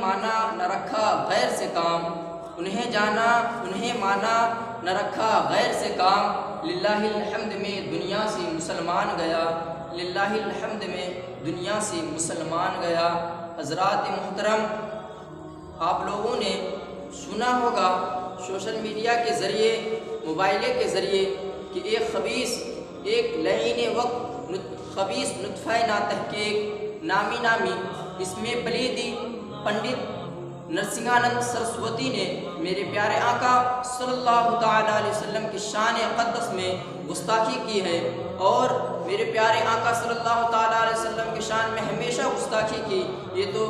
مانا نہ رکھا غیر سے کام، انہیں جانا انہیں مانا نہ رکھا غیر سے کام، للہ الحمد میں دنیا سے مسلمان گیا، للہ الحمد میں دنیا سے مسلمان گیا۔ حضرات محترم، آپ لوگوں نے سنا ہوگا سوشل میڈیا کے ذریعے، موبائلے کے ذریعے کہ ایک خبیث، ایک لعین وقت خبیث نطفہ ناتحقیق نامی اس میں پلیدی پنڈت نرسنگانند سرسوتی نے میرے پیارے آقا صلی اللہ تعالیٰ علیہ وسلم کی شان اقدس میں گستاخی کی ہے، اور میرے پیارے آقا صلی اللہ تعالیٰ علیہ وسلم کی شان میں ہمیشہ گستاخی کی، یہ تو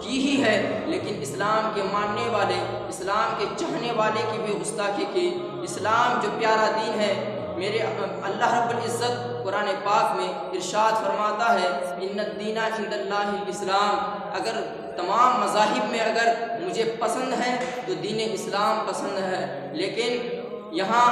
کی ہی ہے، لیکن اسلام کے ماننے والے، اسلام کے چاہنے والے کی بھی گستاخی کی۔ اسلام جو پیارا دین ہے، میرے اللہ رب العزت قرآن پاک میں ارشاد فرماتا ہے ان الدین عند اللہ الاسلام، اگر تمام مذاہب میں اگر مجھے پسند ہے تو دین اسلام پسند ہے، لیکن یہاں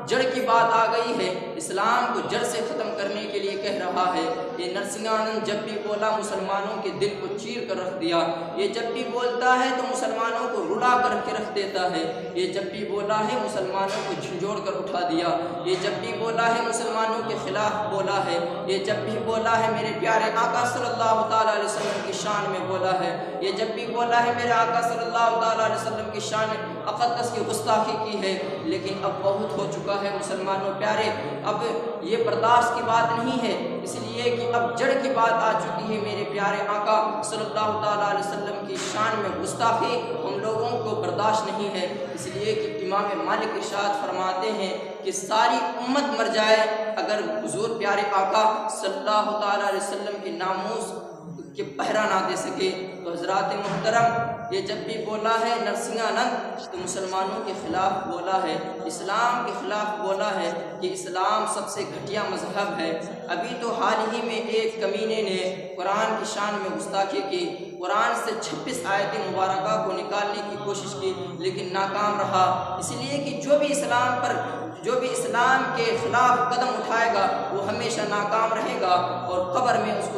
جڑ کی بات آ گئی ہے، اسلام کو جڑ سے ختم کرنے کے لیے کہہ رہا ہے۔ یہ نرسنگانند جب بھی بولا مسلمانوں کے دل کو چیر کر رکھ دیا، یہ جب بھی بولتا ہے تو مسلمانوں کو رلا کر کے رکھ دیتا ہے، یہ جب بھی بولا ہے مسلمانوں کو جھنجھوڑ کر اٹھا دیا، یہ جب بھی بولا ہے مسلمانوں کے خلاف بولا ہے، یہ جب بھی بولا ہے میرے پیارے آقا صلی اللہ تعالیٰ علیہ وسلم کی شان میں بولا ہے، یہ جب بھی بولا ہے میرے آقا صلی اللہ تعالیٰ علیہ وسلم کی شان اقدس کی گستاخی کی ہے، لیکن اب بہت ہو چکا ہے مسلمانوں پیارے، اب یہ برداشت کی بات نہیں ہے، اس لیے کہ اب جڑ کی بات آ چکی ہے۔ میرے پیارے آقا صلی اللہ تعالیٰ علیہ وسلم کی شان میں گستاخی ہم لوگوں کو برداشت نہیں ہے، اس لیے کہ امام مالک ارشاد فرماتے ہیں کہ ساری امت مر جائے اگر حضور پیارے آقا صلی اللہ تعالیٰ علیہ وسلم کی ناموس کہ پہرا نہ دے سکے۔ تو حضرات محترم، یہ جب بھی بولا ہے نرسنگانند تو مسلمانوں کے خلاف بولا ہے، اسلام کے خلاف بولا ہے کہ اسلام سب سے گھٹیا مذہب ہے۔ ابھی تو حال ہی میں ایک کمینے نے قرآن کی شان میں گستاخی کی، قرآن سے 26 آیت مبارکہ کو نکالنے کی کوشش کی، لیکن ناکام رہا، اس لیے کہ جو بھی اسلام کے خلاف قدم اٹھائے گا وہ ہمیشہ ناکام رہے گا، اور قبر میں اس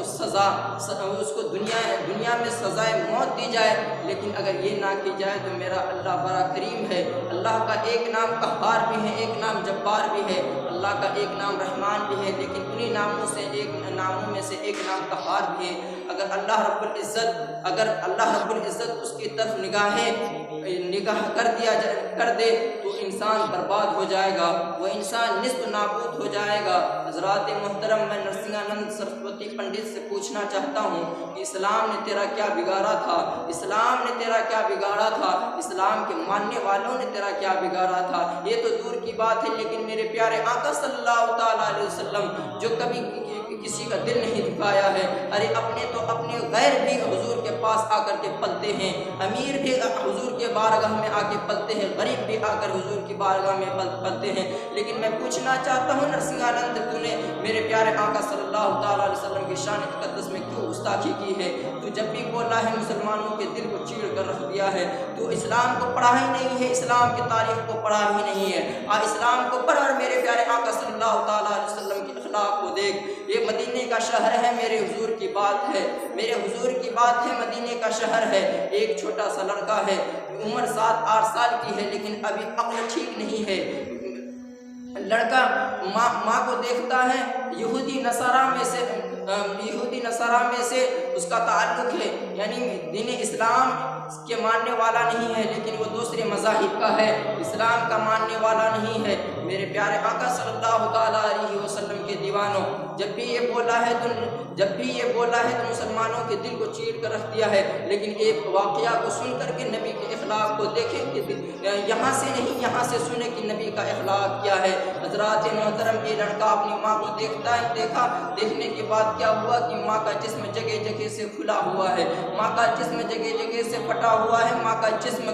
کو دنیا میں سزائے موت دی جائے، لیکن اگر یہ نہ کی جائے تو میرا اللہ بڑا کریم ہے۔ اللہ کا ایک نام قہار بھی ہے، ایک نام جبار بھی ہے، اللہ کا ایک نام رحمان بھی ہے، لیکن انہی ناموں میں سے ایک نام قہار بھی ہے۔ اگر اللہ رب العزت اس کی طرف نگاہ کر دے تو انسان برباد ہو جائے گا، وہ انسان نیست و نابود ہو جائے گا۔ حضرات محترم، میں نرسنگانند سرسوتی پنڈت سے پوچھنا چاہتا ہوں کہ اسلام نے تیرا کیا بگاڑا تھا؟ اسلام نے تیرا کیا بگاڑا تھا؟ اسلام کے ماننے والوں نے تیرا کیا بگاڑا تھا؟ یہ تو دور کی بات ہے، لیکن میرے پیارے آقا صلی اللہ تعالیٰ علیہ وسلم جو کبھی کسی کا دل نہیں دکھایا ہے، ارے اپنے غیر بھی حضور کے پاس آ کر کے پلتے ہیں، امیر بھی حضور کے بارگاہ میں آ کے پلتے ہیں، غریب بھی آ کر حضور کی بارگاہ میں پلتے ہیں، لیکن میں پوچھنا چاہتا ہوں نرسنگانند، تو نے میرے پیارے آقا صلی اللہ تعالیٰ علیہ وسلم کی شان مقدس میں کیوں گستاخی کی ہے؟ تو جب بھی بولا ہے مسلمانوں کے دل کو چیر کر رکھ دیا ہے، تو اسلام کو پڑھا ہی نہیں ہے، اسلام کی تاریخ کو پڑھا ہی نہیں ہے۔ اسلام کو پڑھ اور میرے پیارے آقا صلی اللہ تعالیٰ علیہ وسلم کی اخلاق کو دیکھ۔ یہ مدینے کا شہر ہے، میرے حضور کی بات ہے، میرے حضور کی بات ہے، مدینے کا شہر ہے۔ ایک چھوٹا سا لڑکا ہے، عمر 7-8 سال کی ہے، لیکن ابھی عقل ٹھیک نہیں ہے۔ لڑکا ماں کو دیکھتا ہے، یہودی نصارہ میں سے اس کا تعلق ہے، یعنی دین اسلام کے ماننے والا نہیں ہے، لیکن وہ دوسرے مذاہب کا ہے، اسلام کا ماننے والا نہیں ہے۔ میرے پیارے آقا صلی اللہ تعالیٰ علیہ وسلم کے دیوانوں، جب بھی یہ بولا ہے تو مسلمانوں کے دل کو چیر کر رکھ دیا ہے، لیکن ایک واقعہ کو سن کر کے نبی کے اخلاق کو دیکھیں کہ یہاں سے نہیں، یہاں سے سنیں کہ نبی کا اخلاق کیا ہے۔ حضرات محترم، یہ لڑکا اپنی ماں کو دیکھنے کے بعد کیا ہوا کہ ماں کا جسم جگہ جگہ سے کھلا ہوا ہے، ماں کا جسم جگہ جگہ سے پھٹا ہوا ہے، ماں کا جسم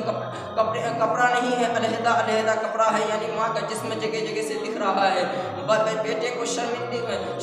کپڑا نہیں ہے، علیحدہ کپڑا ہے، یعنی ماں کا جسم جگہ جگہ سے دکھ رہا ہے۔ بیٹے کو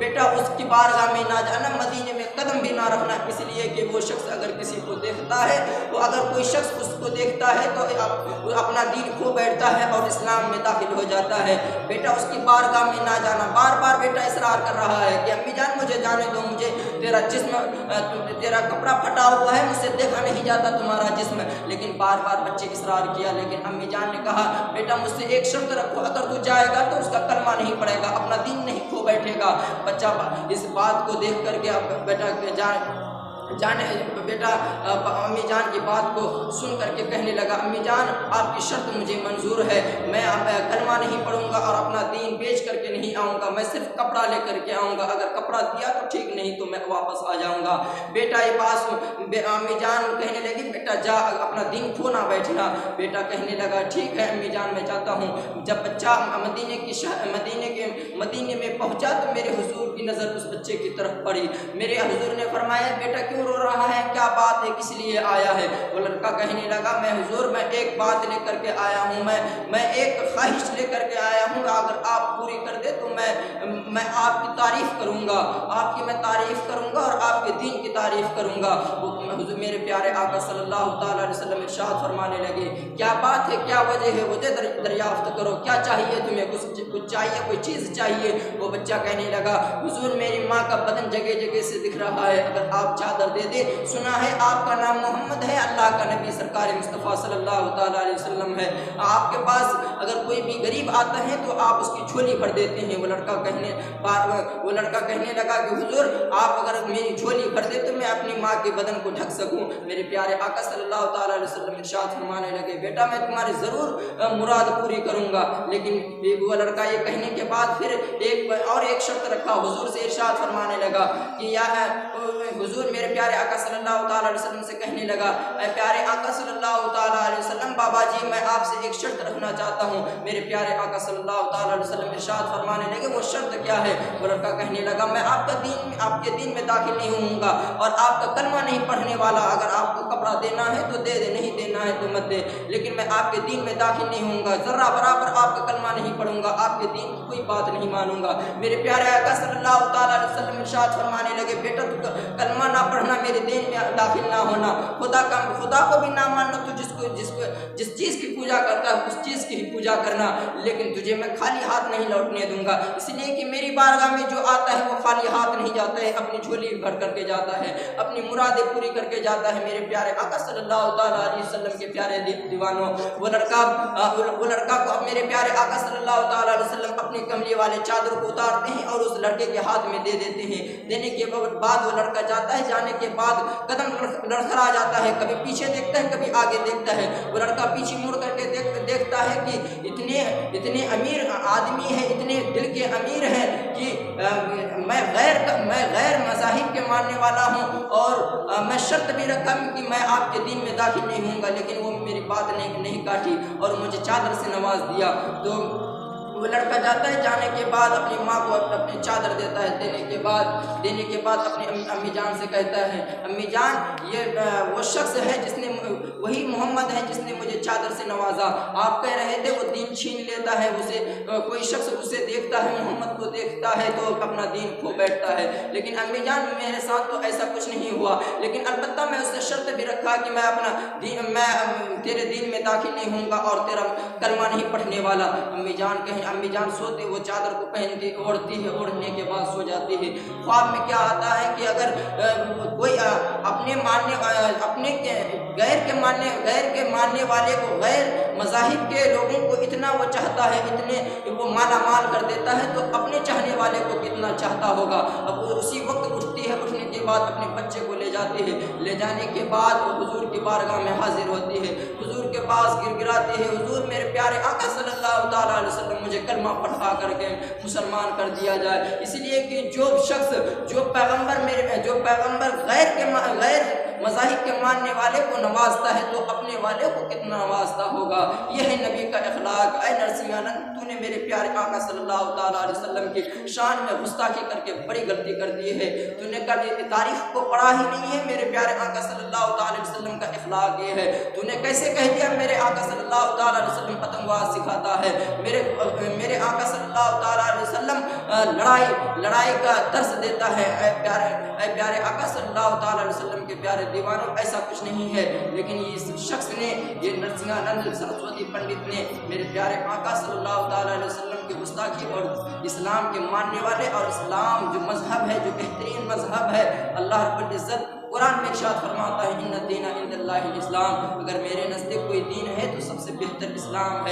بیٹا اس کی بارگاہ میں نہ جانا، مدینے میں قدم بھی نہ رکھنا، اس لیے کہ وہ شخص اگر کسی کو دیکھتا ہے تو اگر کوئی شخص اس کو دیکھتا ہے تو اپنا دین کھو بیٹھتا ہے اور اسلام میں داخل ہو جاتا ہے۔ بیٹا اس کی بارگاہ میں نہ جانا، بار بار بیٹا اصرار کر رہا ہے کہ امی جان مجھے جانے دو، مجھے تیرا جسم، تیرا کپڑا پھٹا ہوا ہے، مجھ سے دیکھا نہیں جاتا تمہارا جسم، لیکن بار بار بچے اصرار کیا، لیکن امی جان نے کہا بیٹا مجھ سے ایک شرط رکھو، اگر تو جائے گا تو اس کا کلمہ نہیں پڑے گا، اپنا دین نہیں کھو بیٹھے گا۔ بچہ اس بات کو دیکھ کر کے بیٹا امی جان کی بات کو سن کر کے کہنے لگا امی جان آپ کی شرط مجھے منظور ہے، میں کلمہ نہیں پڑھوں گا اور اپنا دین بیچ کر کے نہیں آؤں گا، میں صرف کپڑا لے کر کے آؤں گا، اگر کپڑا دیا تو ٹھیک، نہیں تو میں واپس آ جاؤں گا۔ بیٹا یہ بات امی جان کہنے لگی بیٹا جا اپنا دین کھو نہ بیٹھنا۔ بیٹا کہنے لگا ٹھیک ہے امی جان میں جاتا ہوں۔ جب بچہ مدینے میں پہنچا تو میرے حضور کی نظر اس بچے کی طرف پڑی، میرے حضور نے فرمایا بیٹا کیوں رو رہا ہے، کیا بات ہے، کس لیے آیا ہے؟ وہ لڑکا کہنے لگا میں حضور میں ایک بات لے کر کے آیا ہوں، میں ایک خواہش لے کر کے آیا ہوں، اگر آپ پوری کر دے تو میں آپ کی تعریف کروں گا، آپ کی میں تعریف کروں گا اور آپ کے دین کی تعریف کروں گا۔ حضور میرے پیارے آقا صلی اللہ تعالیٰ علیہ وسلم ارشاد فرمانے لگے کیا بات ہے، کیا وجہ ہے، وجہ دریافت کرو، کیا چاہیے تمہیں، کچھ چاہیے، کوئی چیز چاہیے؟ وہ بچہ کہنے لگا حضور میری ماں کا بدن جگہ جگہ سے دکھ رہا ہے، اگر آپ چادر دے دے، سنا ہے آپ کا نام محمد ہے، اللہ کا نبی سرکار مصطفیٰ صلی اللہ تعالیٰ علیہ وسلم ہے، آپ کے پاس اگر کوئی بھی غریب آتا ہے تو آپ اس کی جھولی بھر دیتے ہیں۔ وہ لڑکا کہنے لگا کہ حضور آپ اگر میری جھولی بھر دے تو میں اپنی ماں کے بدن کو ڈھک سکوں۔ میرے پیارے آقا صلی اللہ تعالیٰ علیہ وسلم ارشاد فرمانے لگے بیٹا میں تمہاری ضرور مراد پوری کروں گا، لیکن وہ لڑکا یہ کہنے کے بعد پھر ایک شرط رکھا، حضور سے ارشاد فرمانے لگا کہ یا حضور میرے پیارے آقا صلی اللہ تعالیٰ علیہ وسلم سے کہنے لگا اے پیارے آقا صلی اللہ تعالیٰ علیہ وسلم بابا جی میں آپ سے ایک شرط رکھنا چاہتا ہوں۔ میرے پیارے آقا صلی اللہ تعالیٰ علیہ وسلم ارشاد فرمانے لگے وہ شرط کیا ہے؟ وہ لڑکا کہنے لگا میں آپ کے دین میں داخل نہیں ہوں گا اور آپ کا کلمہ نہیں پڑھنے والا، اگر آپ کو کپڑا دینا ہے تو دے دے، نہیں دینا ہے تو مت دے، لیکن میں آپ کے دین میں داخل نہیں ہوں گا، ذرہ برابر آپ کا کلمہ نہیں پڑھوں گا، آپ کے دین کی کوئی بات نہیں مانوں گا۔ میرے پیارے آقا صلی اللہ تعالیٰ علیہ وسلم ارشاد فرمانے لگے بیٹا تو کلمہ نہ پڑھنا، میرے دین میں داخل نہ ہونا، خدا کو بھی نہ ماننا، تو جس چیز کی پوجا کرتا ہے اس چیز کی ہی پوجا کرنا، لیکن تجھے میں خالی ہاتھ نہیں لوٹنے دوں گا، اس لیے کہ میری بارگاہ میں جو آتا ہے وہ خالی ہاتھ نہیں جاتا ہے، اپنی جھولی بھر کر کے جاتا ہے، اپنی مرادیں پوری کر کے جاتا ہے۔ میرے پیارے آقا صلی اللہ تعالیٰ علیہ وسلم کے پیارے دیوانوں، وہ لڑکا کو میرے پیارے آقا صلی اللہ تعالیٰ علیہ وسلم اپنی کملی والے چادر کو اتارتے ہیں اور اس لڑکے کے ہاتھ میں دے دیتے ہیں۔ دینے کے بعد وہ لڑکا جاتا ہے، جانے کے بعد قدم لڑکھڑا جاتا ہے، کبھی پیچھے دیکھتا ہے کبھی آگے دیکھتا ہے۔ وہ لڑکا پیچھے مڑ کر کے دیکھتا ہے کہ اتنے امیر آدمی ہیں، اتنے دل کے امیر ہیں کہ میں غیر مذاہب کے ماننے والا ہوں اور میں شرط بھی رکھا کہ میں آپ کے دین میں داخل نہیں ہوں گا، لیکن وہ میری بات نہیں کاٹی اور مجھے چادر سے نواز دیا۔ تو وہ لڑکا جاتا ہے، جانے کے بعد اپنی ماں کو اپنی چادر دیتا ہے، دینے کے بعد اپنی امی جان سے کہتا ہے امی جان یہ وہ شخص ہے وہی محمد ہے جس نے مجھے چادر سے نوازا، آپ کہہ رہے تھے وہ دین چھین لیتا ہے، کوئی شخص اسے دیکھتا ہے، محمد کو دیکھتا ہے تو اپنا دین کھو بیٹھتا ہے، لیکن امی جان میرے ساتھ تو ایسا کچھ نہیں ہوا، لیکن البتہ میں اس سے شرط بھی رکھا کہ میں تیرے دین میں داخل نہیں ہوں گا اور تیرا کلمہ نہیں پڑھنے والا۔ امی جان سوتے وہ چادر کو پہنتی اوڑھتی ہے، اوڑھنے کے بعد سو جاتی ہے۔ خواب میں کیا آتا ہے کہ اگر کوئی اپنے غیر کے ماننے والے کو، غیر مذاہب کے لوگوں کو اتنا وہ چاہتا ہے، اتنے وہ مالا مال کر دیتا ہے، تو اپنے چاہنے والے کو کتنا چاہتا ہوگا۔ اب وہ اسی وقت اٹھتی ہے، اٹھنے کے بعد اپنے بچے کو لے جاتی ہے، لے جانے کے بعد وہ حضور کی بارگاہ میں حاضر ہوتی ہے، حضور کے پاس گڑگڑاتی ہے حضور میرے پیارے آقا صلی اللہ تعالیٰ علیہ وسلم مجھے کلمہ پڑھا کر کے مسلمان کر دیا جائے، اس لیے کہ جو پیغمبر مذاہب کے ماننے والے کو نوازتا ہے تو اپنے والے کو کتنا نوازتا ہوگا۔ یہ ہے نبی کا اخلاق۔ اے نرسنگھانند، تو نے میرے پیارے آقا صلی اللہ تعالیٰ علیہ وسلم کی شان میں گستاخی کر کے بڑی غلطی کر دی ہے۔ تو نے کبھی تاریخ کو پڑھا ہی نہیں ہے۔ میرے پیارے آقا صلی اللہ تعالیٰ علیہ وسلم کا اخلاق یہ ہے۔ تو نے کیسے کہہ دیا میرے آقا صلی اللہ تعالیٰ علیہ وسلم پتنگباز سکھاتا ہے، میرے آقا صلی اللہ تعالیٰ علیہ وسلم لڑائی کا درس دیتا ہے۔ اے پیارے آقا صلی اللہ تعالیٰ علیہ وسلم کے پیارے دیوانوں، ایسا کچھ نہیں ہے۔ لیکن اس شخص نے، یہ نرسنگھانند سرسوتی پنڈت نے میرے پیارے آقا صلی اللہ تعالیٰ علیہ وسلم کی گستاخی اور اسلام کے ماننے والے اور اسلام جو مذہب ہے، جو بہترین مذہب ہے، اللہ رب العزت قرآن میں ارشاد فرماتا ہے ان الدین عند اللہ الاسلام، اگر میرے نزدیک کوئی دین ہے تو سب سے بہتر اسلام ہے۔